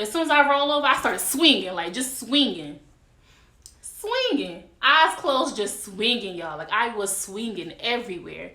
As soon as I roll over, I started swinging, like just swinging. Eyes closed, just swinging, y'all. Like I was swinging everywhere.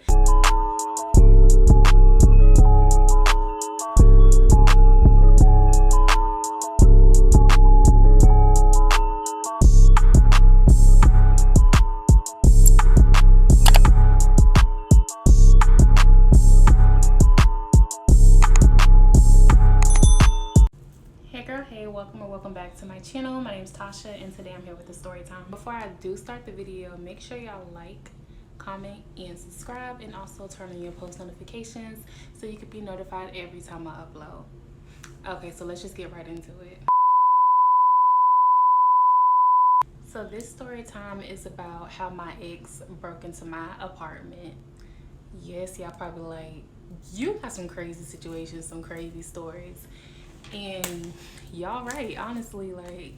Hey, welcome back to my channel. My name is Tasha and today I'm here with the story time. Before I do start the video, make sure y'all like, comment, and subscribe, and also turn on your post notifications so you can be notified every time I upload. Okay, so let's just get right into it. So this story time is about how my ex broke into my apartment. Yes, y'all probably like, you got some crazy situations, some crazy stories. And y'all right, honestly, like.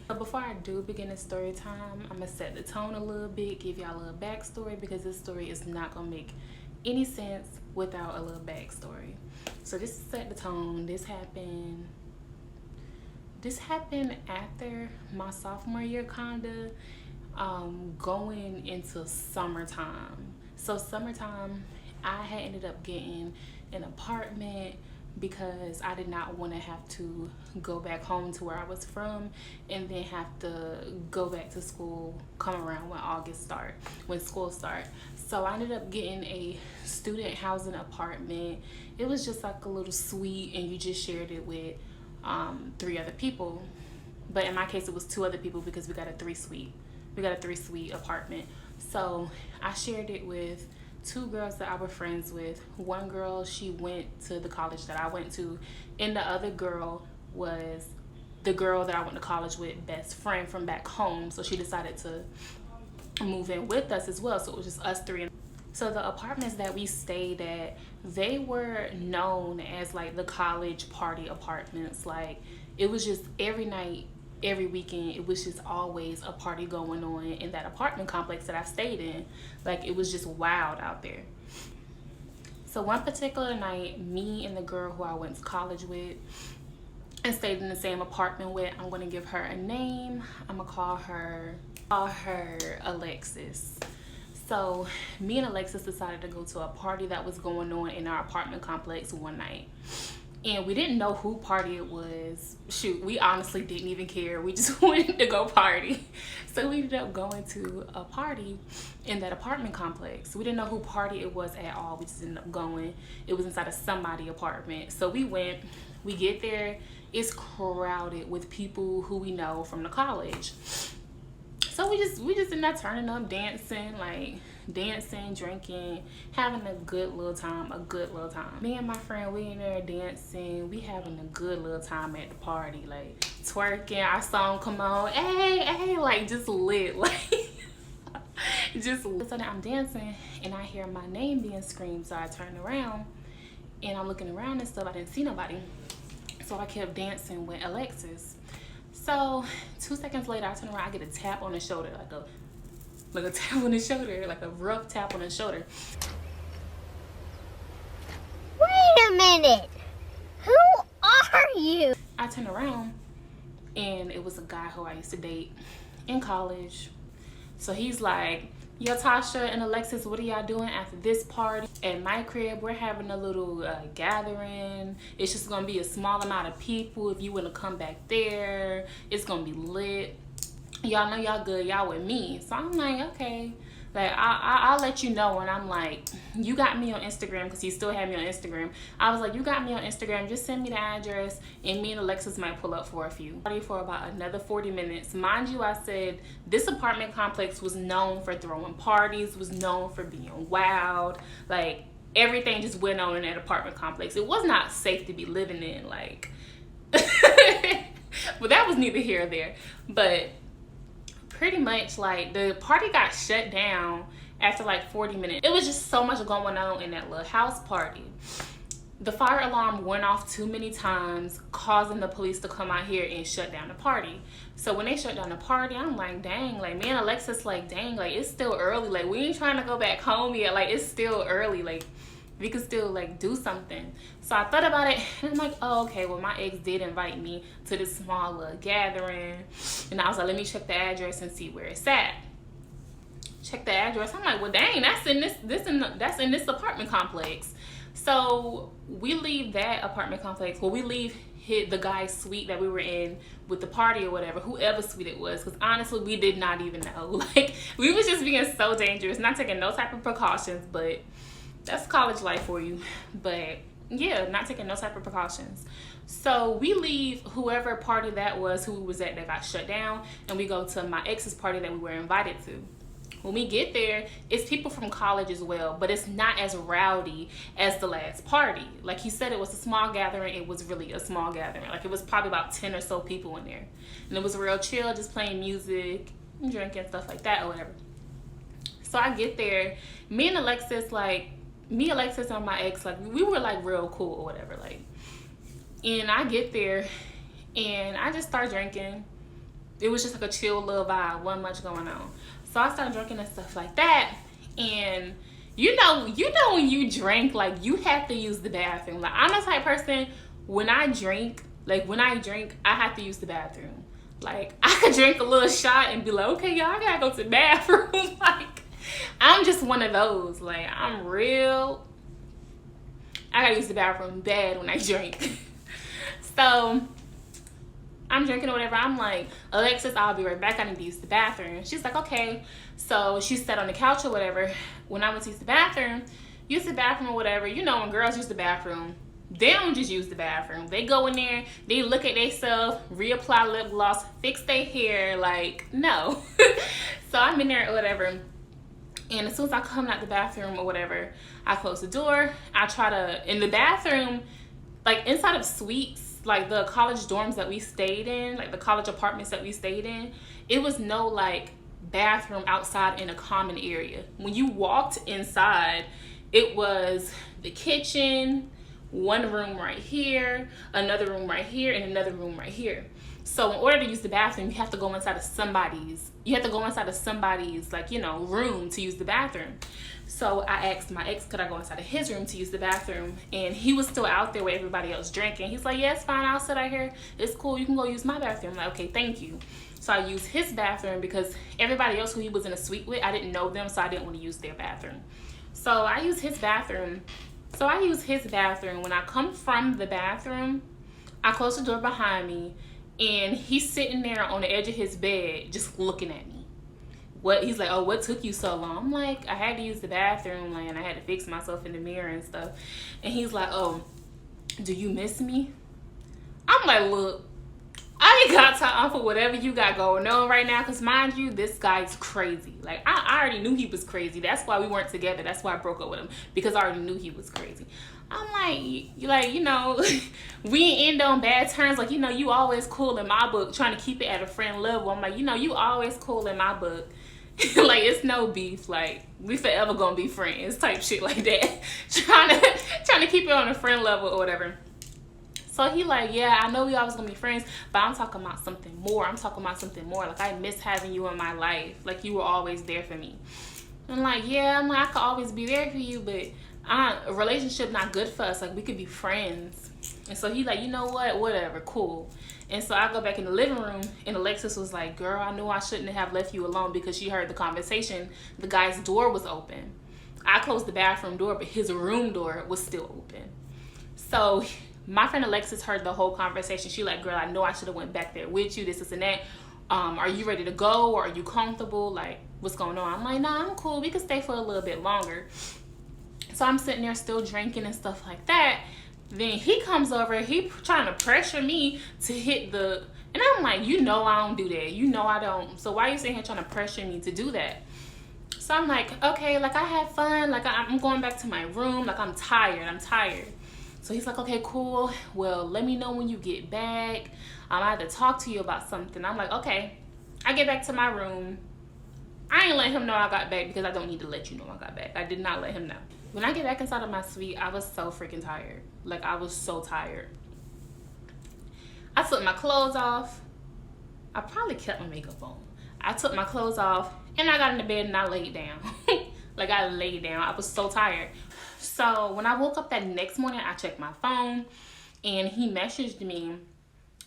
But before I do begin the story time, I'm gonna set the tone a little bit, give y'all a little backstory, because this story is not gonna make any sense without a little backstory. So just to set the tone, this happened after my sophomore year, kinda, going into summertime. So summertime, I had ended up getting an apartment because I did not want to have to go back home to where I was from and then have to go back to school come around when school starts. So I ended up getting a student housing apartment. It was just like a little suite and you just shared it with 3 other people. But in my case it was 2 other people because we got a 3-suite apartment. So I shared it with 2 girls that I was friends with. One girl, she went to the college that I went to, and the other girl was the girl that I went to college with, best friend from back home. So she decided to move in with us as well. So it was just us 3. So the apartments that we stayed at, they were known as like the college party apartments. Like it was just every night, every weekend, it was just always a party going on in that apartment complex that I stayed in. Like it was just wild out there. So one particular night, me and the girl who I went to college with and stayed in the same apartment with, I'm gonna give her a name. I'm gonna call her Alexis. So me and Alexis decided to go to a party that was going on in our apartment complex one night. And we didn't know who party it was. Shoot, we honestly didn't even care. We just wanted to go party. So we ended up going to a party in that apartment complex. We didn't know who party it was at all. We just ended up going. It was inside of somebody's apartment. So we went, we get there, it's crowded with people who we know from the college. So we just ended up turning up, dancing, drinking, having a good little time. Me and my friend, we in there dancing, we having a good little time at the party, like twerking, our song come on, hey, like just lit, like just lit. So now I'm dancing and I hear my name being screamed, so I turn around and I'm looking around and stuff. I didn't see nobody, so I kept dancing with Alexis. So 2 seconds later, I turn around, I get a tap on the shoulder, like a tap on the shoulder, like a rough tap on the shoulder. Wait a minute, who are you? I turn around and it was a guy who I used to date in college. So he's like, yo, Tasha and Alexis, what are y'all doing after this party? At my crib, we're having a little gathering. It's just gonna be a small amount of people. If you wanna come back there, it's gonna be lit. Y'all know y'all good, y'all with me. So I'm like, okay. Like, I'll let you know. And I'm like, you got me on Instagram, because he still had me on Instagram. I was like, you got me on Instagram, just send me the address, and me and Alexis might pull up for a few. For about another 40 minutes. Mind you, I said this apartment complex was known for throwing parties, was known for being wild. Like, everything just went on in that apartment complex. It was not safe to be living in, like. But that was neither here or there. But pretty much, like, the party got shut down after like 40 minutes. It was just so much going on in that little house party. The fire alarm went off too many times, causing the police to come out here and shut down the party. So when they shut down the party, I'm like, dang, like me and Alexis, like, dang, like it's still early. Like we ain't trying to go back home yet. Like it's still early. Like we could still like do something. So I thought about it, and I'm like, oh, okay, well, my ex did invite me to this small little gathering, and I was like, let me check the address and see where it's at. Check the address. I'm like, well, dang, that's in this apartment complex. So we leave that apartment complex. Well, we leave the guy's suite that we were in with the party or whatever, whoever suite it was, because honestly, we did not even know. Like, we was just being so dangerous, not taking no type of precautions, but that's college life for you. But yeah, not taking no type of precautions. So we leave whoever party that was, who was at that got shut down, and we go to my ex's party that we were invited to. When we get there, it's people from college as well, but it's not as rowdy as the last party. Like he said, it was a small gathering. It was really a small gathering. Like, it was probably about 10 or so people in there. And it was real chill, just playing music, drinking, stuff like that or whatever. So I get there. Me, Alexis, and my ex, like, we were like real cool or whatever. Like, and I get there and I just start drinking. It was just like a chill little vibe, wasn't much going on. So I started drinking and stuff like that. And you know when you drink, like, you have to use the bathroom. Like, I'm the type person, when I drink, I have to use the bathroom. Like, I could drink a little shot and be like, okay, y'all, I gotta go to the bathroom. Like, I'm just one of those. Like, I gotta use the bathroom bad when I drink. So I'm drinking or whatever. I'm like, Alexis, I'll be right back. I need to use the bathroom. She's like, okay. So she sat on the couch or whatever. When I went to use the bathroom or whatever, you know, when girls use the bathroom, they don't just use the bathroom. They go in there, they look at themselves, reapply lip gloss, fix their hair. Like, no. So I'm in there or whatever. And as soon as I come out the bathroom or whatever, I close the door. I try to, in the bathroom, like inside of suites, like the college dorms that we stayed in, like the college apartments that we stayed in, it was no like bathroom outside in a common area. When you walked inside, it was the kitchen, one room right here, another room right here, and another room right here. So in order to use the bathroom, you have to go inside of somebody's, like, you know, room to use the bathroom. So I asked my ex, could I go inside of his room to use the bathroom? And he was still out there with everybody else drinking. He's like, yeah, it's fine. I'll sit out here. It's cool. You can go use my bathroom. I'm like, okay, thank you. So I used his bathroom because everybody else who he was in a suite with, I didn't know them, so I didn't want to use their bathroom. So I used his bathroom. When I come from the bathroom, I close the door behind me, and he's sitting there on the edge of his bed just looking at me. He's like, oh, what took you so long? I'm like, I had to use the bathroom, and I had to fix myself in the mirror and stuff. And he's like, oh, do you miss me? I'm like, look, I ain't got time for whatever you got going on right now, because mind you, this guy's crazy. Like, I already knew he was crazy. That's why we weren't together. That's why I broke up with him, because I already knew he was crazy. I'm like, you know, we ain't end on bad terms. Like, you know, you always cool in my book, trying to keep it at a friend level. I'm like, you know, you always cool in my book. Like, it's no beef. Like, we forever gonna be friends type shit like that. trying to keep it on a friend level or whatever. So he like, yeah, I know we always gonna be friends, but I'm talking about something more. Like, I miss having you in my life. Like, you were always there for me. I'm like, yeah, I could always be there for you, but a relationship not good for us. Like, we could be friends. And so he like, you know what, whatever, cool. And so I go back in the living room, and Alexis was like, girl, I knew I shouldn't have left you alone, because she heard the conversation. The guy's door was open. I closed the bathroom door, but his room door was still open. So my friend Alexis heard the whole conversation. She like, girl, I know I should have went back there with you, this and that. Are you ready to go, or are you comfortable? Like, what's going on? I'm like, nah, I'm cool. We could stay for a little bit longer. So I'm sitting there still drinking and stuff like that. Then he comes over, he trying to pressure me to hit the, and I'm like, you know I don't do that. You know I don't. So why are you sitting here trying to pressure me to do that? So I'm like, okay, like, I had fun. Like, I'm going back to my room. Like, I'm tired. So he's like, okay, cool. Well, let me know when you get back. I have to talk to you about something. I'm like, okay. I get back to my room. I ain't let him know I got back, because I don't need to let you know I got back. I did not let him know. When I get back inside of my suite, I was so freaking tired. Like, I was so tired. I took my clothes off. I probably kept my makeup on. I took my clothes off, and I got in the bed and I laid down. Like, I laid down. I was so tired. So when I woke up that next morning, I checked my phone, and he messaged me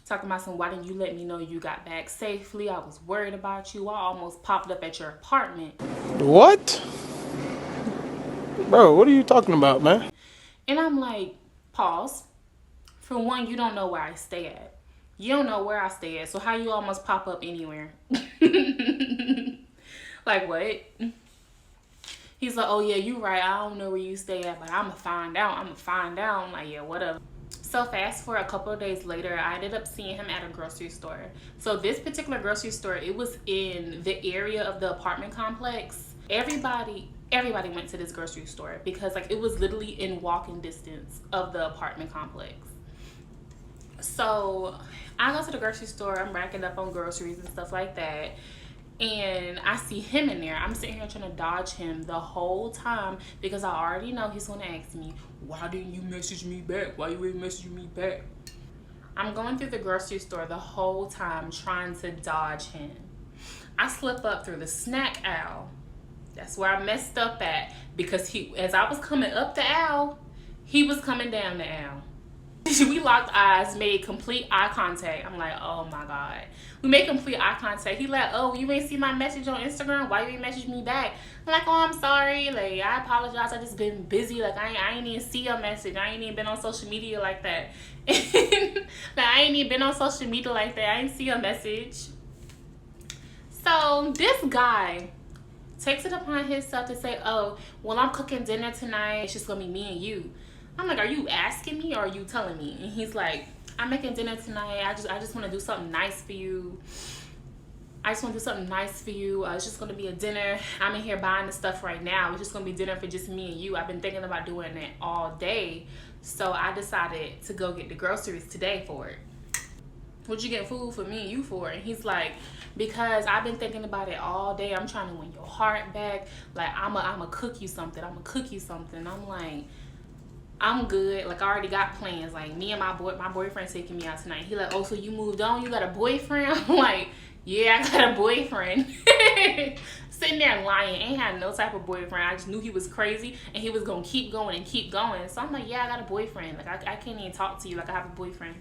talking about why didn't you let me know you got back safely? I was worried about you. I almost popped up at your apartment. What? Bro, what are you talking about, man? And I'm like, pause. For one, you don't know where I stay at. You don't know where I stay at. So how you almost pop up anywhere? Like, what? He's like, oh yeah, you right. I don't know where you stay at, but I'ma find out. I'm like, yeah, whatever. So fast forward a couple of days later, I ended up seeing him at a grocery store. So this particular grocery store, it was in the area of the apartment complex. Everybody went to this grocery store because like it was literally in walking distance of the apartment complex. So I go to the grocery store, I'm racking up on groceries and stuff like that. And I see him in there. I'm sitting here trying to dodge him the whole time because I already know he's going to ask me, why didn't you message me back? Why you ain't messaging me back? I'm going through the grocery store the whole time trying to dodge him. I slip up through the snack aisle. That's where I messed up at because as I was coming up the aisle, he was coming down the aisle. We locked eyes, made complete eye contact. I'm like, oh my God. We made complete eye contact. He like, oh, you ain't see my message on Instagram? Why you ain't message me back? I'm like, oh, I'm sorry. Like, I apologize. I just been busy. Like, I ain't even see your message. I ain't even been on social media like that. Like, I ain't even been on social media like that. I ain't see your message. So this guy takes it upon himself to say, oh, well, I'm cooking dinner tonight. It's just going to be me and you. I'm like, are you asking me or are you telling me? And he's like, I'm making dinner tonight. I just want to do something nice for you. It's just going to be a dinner. I'm in here buying the stuff right now. It's just going to be dinner for just me and you. I've been thinking about doing that all day. So I decided to go get the groceries today for it. What you get food for me and you for? And he's like, because I've been thinking about it all day. I'm trying to win your heart back. Like, I'm a cook you something. I'm like, I'm good. Like, I already got plans. Like, me and my boyfriend taking me out tonight. He like, oh, so you moved on? You got a boyfriend? I'm like, yeah, I got a boyfriend. Sitting there lying. Ain't had no type of boyfriend. I just knew he was crazy and he was going to keep going and keep going. So I'm like, yeah, I got a boyfriend. Like, I can't even talk to you like I have a boyfriend.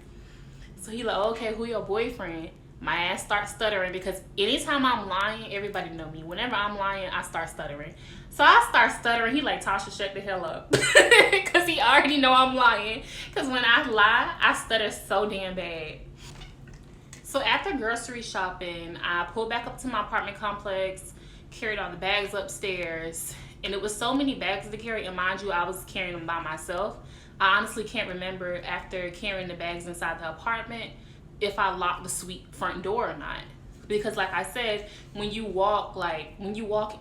So he like, okay, who your boyfriend? My ass starts stuttering because anytime I'm lying, everybody know me. Whenever I'm lying, I start stuttering. So I start stuttering. He like, Tasha, shut the hell up. Because he already know I'm lying. Because when I lie, I stutter so damn bad. So after grocery shopping, I pulled back up to my apartment complex, carried all the bags upstairs. And it was so many bags to carry. And mind you, I was carrying them by myself. I honestly can't remember after carrying the bags inside the apartment if I locked the suite front door or not. Because like I said, when you walk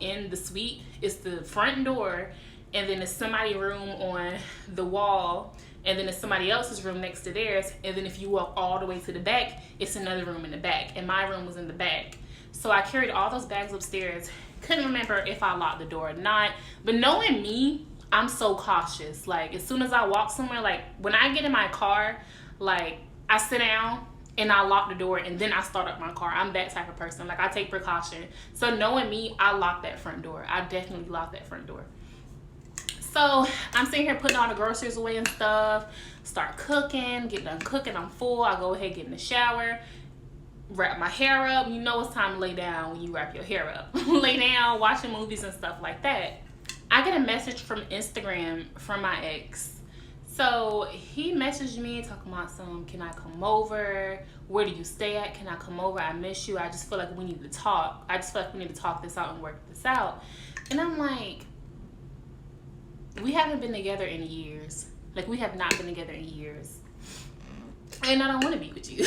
in the suite, it's the front door and then it's somebody's room on the wall and then it's somebody else's room next to theirs. And then if you walk all the way to the back, it's another room in the back. And my room was in the back. So I carried all those bags upstairs. Couldn't remember if I locked the door or not. But knowing me, I'm so cautious. Like, as soon as I walk somewhere, like when I get in my car, like I sit down and I lock the door and then I start up my car. I'm that type of person. Like, I take precaution. So knowing me, I lock that front door. I definitely lock that front door. So I'm sitting here putting all the groceries away and stuff. Start cooking, get done cooking. I'm full. I go ahead, get in the shower, wrap my hair up. You know it's time to lay down when you wrap your hair up. Lay down, watching movies and stuff like that. I get a message from Instagram from my ex. So he messaged me talking about can I come over? Where do you stay at? Can I come over? I miss you. I just feel like we need to talk. I just feel like we need to talk this out and work this out. And I'm like, we haven't been together in years. Like, we have not been together in years. And I don't want to be with you.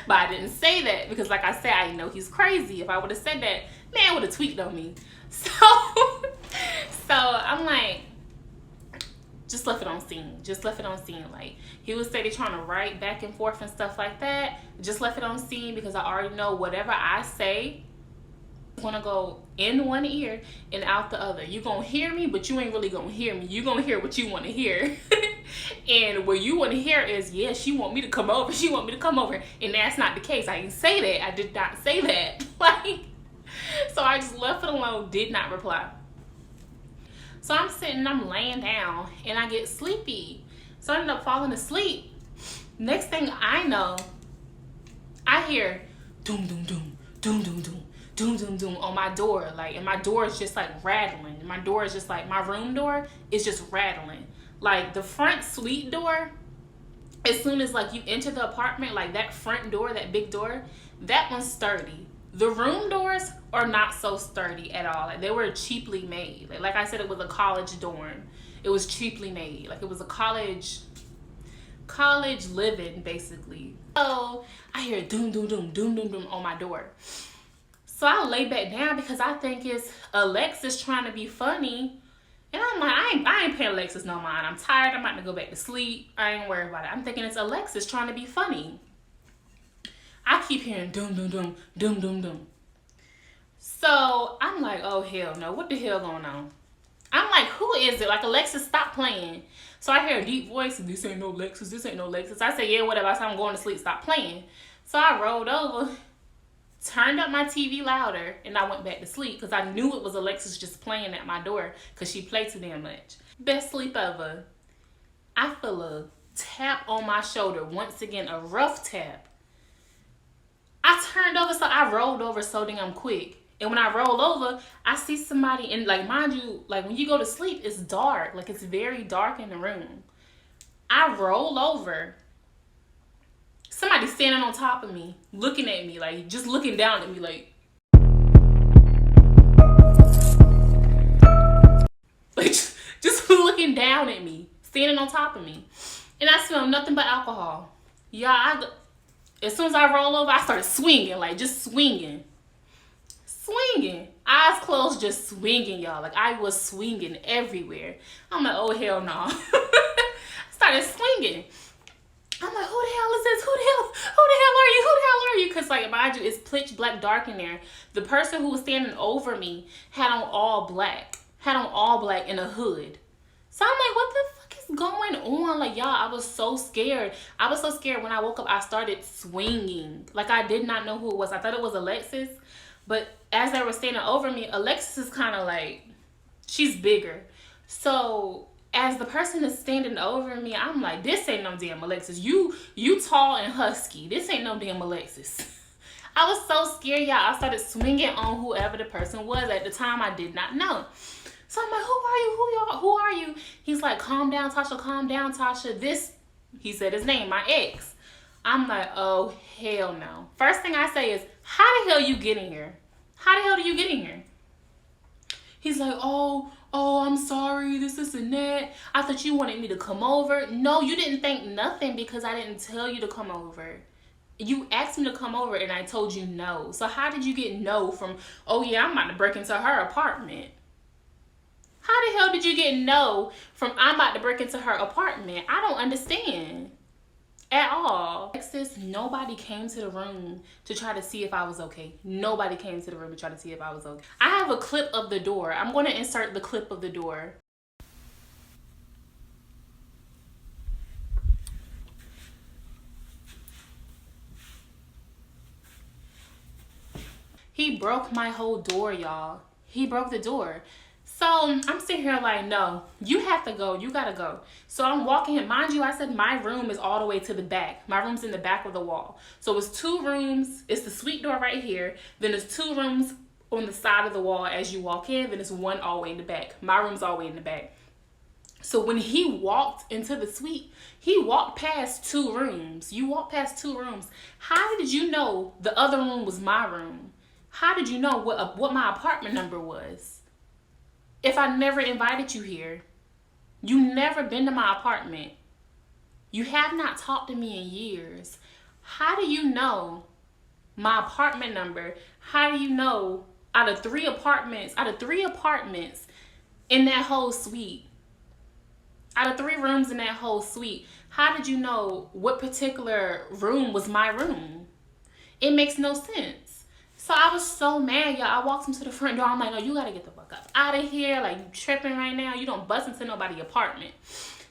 But I didn't say that because, like I said, I know he's crazy. If I would have said that, man would have tweaked on me. So I'm like, just left it on scene. Like, he was steady trying to write back and forth and stuff like that. Just left it on scene because I already know whatever I say is gonna go in one ear and out the other. You gonna hear me, but you ain't really gonna hear me. You gonna hear what you want to hear. And what you want to hear is, yeah, she want me to come over. And that's not the case. I didn't say that. I did not say that. Like, so I just left it alone, did not reply. So I'm sitting, I'm laying down, and I get sleepy. So I end up falling asleep. Next thing I know, I hear doom, doom, doom, doom, doom, doom, doom, doom, doom on my door. Like, and my door is just like rattling. And my door is just like, my room door is just rattling. Like, the front suite door, as soon as like you enter the apartment, like that front door, that big door, that one's sturdy. The room doors are not so sturdy at all. Like, they were cheaply made. Like I said, it was a college dorm. It was cheaply made. Like, it was a college living, basically. So I hear doom, doom, doom, doom, doom, doom on my door. So I lay back down because I think it's Alexis trying to be funny. And I'm like, I ain't paying Alexis no mind. I'm tired. I'm about to go back to sleep. I ain't worried about it. I'm thinking it's Alexis trying to be funny. I keep hearing doom, doom, doom, doom, doom, doom. So I'm like, oh, hell no. What the hell going on? I'm like, who is it? Like, Alexis, stop playing. So I hear a deep voice. This ain't no Alexis. This ain't no Alexis. I say, yeah, whatever. I said, I'm going to sleep. Stop playing. So I rolled over, turned up my TV louder, and I went back to sleep because I knew it was Alexis just playing at my door because she played too damn much. Best sleep ever. I feel a tap on my shoulder. Once again, a rough tap. I turned over, so I rolled over so damn quick. And when I roll over, I see somebody, and like, mind you, like when you go to sleep, it's dark. Like, it's very dark in the room. I roll over. Somebody standing on top of me, looking at me, like, just looking down at me, like just looking down at me, standing on top of me. And I smell nothing but alcohol. Yeah, as soon as I roll over, I started swinging, like, just swinging. Eyes closed, just swinging, y'all. Like, I was swinging everywhere. I'm like, oh, hell no. Started swinging. I'm like, who the hell is this? Who the hell are you? Who the hell are you? Because, like, mind you, it's pitch black dark in there. The person who was standing over me had on all black in a hood. So I'm like, what the fuck is going on? Like, y'all, I was so scared. When I woke up, I started swinging. Like, I did not know who it was. I thought it was Alexis. But as they were standing over me, Alexis is kind of like, she's bigger. So as the person is standing over me, I'm like, this ain't no damn Alexis. You tall and husky. This ain't no damn Alexis. I was so scared, y'all. I started swinging on whoever the person was. At the time, I did not know. So I'm like, who are you? Who are you? He's like, calm down, Tasha. Calm down, Tasha. He said his name, my ex. I'm like, oh, hell no. First thing I say is, how the hell you get in here? How the hell do you get in here? He's like, oh, I'm sorry, this and that. I thought you wanted me to come over. No, you didn't think nothing because I didn't tell you to come over. You asked me to come over and I told you no. So how did you get no from, oh yeah, I'm about to break into her apartment? How the hell did you get no from I'm about to break into her apartment? I don't understand. At all. Alexis, nobody came to the room to try to see if I was okay. Nobody came to the room to try to see if I was okay. I have a clip of the door. I'm going to insert the clip of the door. He broke my whole door, y'all. He broke the door. So I'm sitting here like, no, you have to go. You gotta go. So I'm walking in. Mind you, I said my room is all the way to the back. My room's in the back of the wall. So it's 2 rooms. It's the suite door right here. Then there's 2 rooms on the side of the wall as you walk in. Then there's 1 all the way in the back. My room's all the way in the back. So when he walked into the suite, he walked past 2 rooms. You walked past 2 rooms. How did you know the other room was my room? How did you know what my apartment number was? If I never invited you here, you never been to my apartment. You have not talked to me in years. How do you know my apartment number? How do you know out of 3 apartments in that whole suite, out of 3 rooms in that whole suite, how did you know what particular room was my room? It makes no sense. So I was so mad, y'all. I walked into the front door. I'm like, no, you gotta get the fuck up out of here. Like, you tripping right now. You don't bust into nobody's apartment.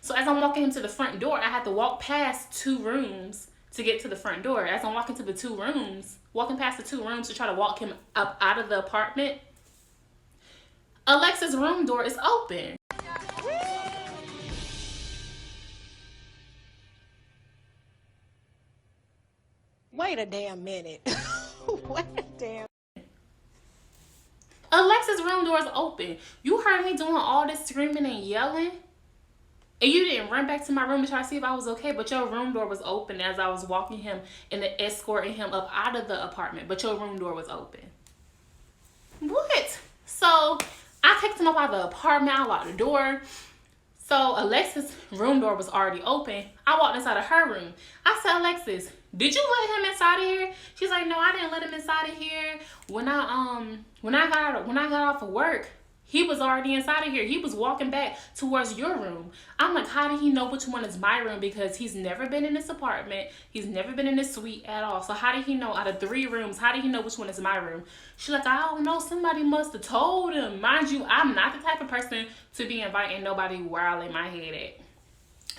So as I'm walking into the front door, I had to walk past 2 rooms to get to the front door. As I'm walking past the 2 rooms to try to walk him up out of the apartment, Alexa's room door is open. Wait a damn minute. Wait a damn. Alexis' room door is open. You heard me doing all this screaming and yelling, and you didn't run back to my room to try to see if I was okay, but your room door was open as I was walking him and escorting him up out of the apartment, but your room door was open. What? So I kicked him up out of the apartment. I locked the door. So Alexis' room door was already open. I walked inside of her room. I said, Alexis, did you let him inside of here? She's like, no, I didn't let him inside of here. When I got off of work, he was already inside of here. He was walking back towards your room. I'm like, how did he know which one is my room? Because he's never been in this apartment. He's never been in this suite at all. So how did he know out of 3 rooms, how did he know which one is my room? She's like, I don't know. Somebody must have told him. Mind you, I'm not the type of person to be inviting nobody where I lay my head at.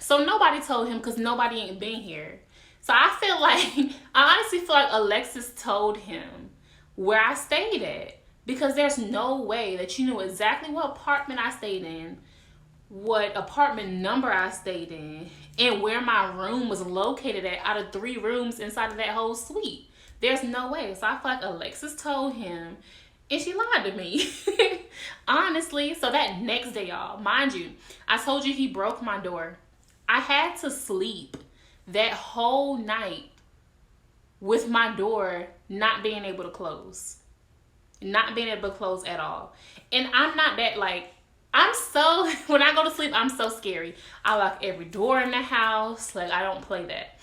So nobody told him because nobody ain't been here. So I feel like, I honestly feel like Alexis told him where I stayed at. Because there's no way that you knew exactly what apartment I stayed in, what apartment number I stayed in, and where my room was located at out of 3 rooms inside of that whole suite. There's no way. So I feel like Alexis told him, and she lied to me. Honestly. So that next day, y'all, mind you, I told you he broke my door. I had to sleep that whole night with my door not being able to close. Not being able to close at all. And I'm not that, like, when I go to sleep, I'm so scary. I lock every door in the house. Like, I don't play that.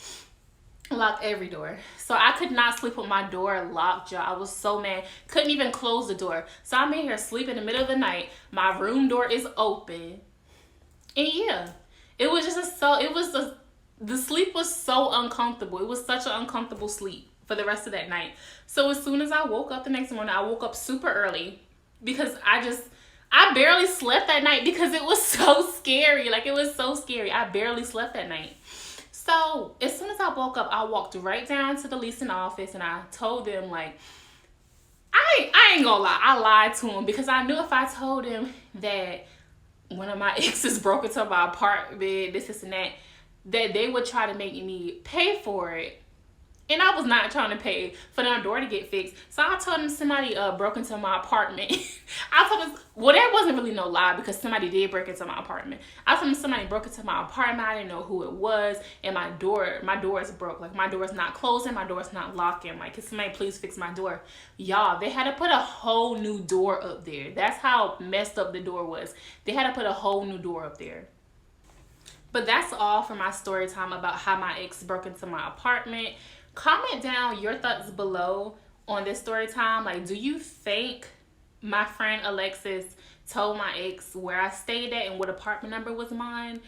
I lock every door. So I could not sleep with my door locked, y'all. I was so mad. Couldn't even close the door. So I'm in here sleeping in the middle of the night. My room door is open. And yeah, it was just the sleep was so uncomfortable. It was such an uncomfortable sleep for the rest of that night. So as soon as I woke up the next morning, I woke up super early because I barely slept that night because it was so scary. Like, it was so scary. I barely slept that night. So as soon as I woke up, I walked right down to the leasing office and I told them, like, I ain't gonna lie. I lied to him because I knew if I told him that one of my exes broke into my apartment, this and that they would try to make me pay for it. And I was not trying to pay for their door to get fixed. So I told them somebody broke into my apartment. I told them, well, there wasn't really no lie because somebody did break into my apartment. I told them somebody broke into my apartment. I didn't know who it was. And my door is broke. Like, my door is not closing. My door is not locking. Like, can somebody please fix my door? Y'all, they had to put a whole new door up there. That's how messed up the door was. They had to put a whole new door up there. But that's all for my story time about how my ex broke into my apartment. Comment down your thoughts below on this story time. Like, do you think my friend Alexis told my ex where I stayed at and what apartment number was mine?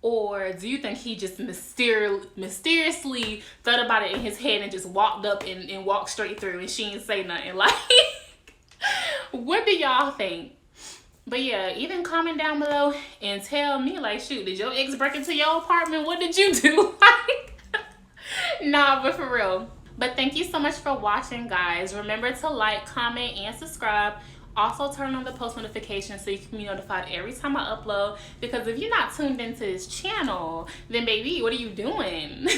Or do you think he just mysteriously thought about it in his head and just walked up and walked straight through and she didn't say nothing? Like, what do y'all think? But yeah, even comment down below and tell me, like, shoot, did your ex break into your apartment? What did you do? Nah, but for real. But thank you so much for watching, guys. Remember to like, comment, and subscribe. Also turn on the post notifications so you can be notified every time I upload. Because if you're not tuned into this channel, then baby, what are you doing?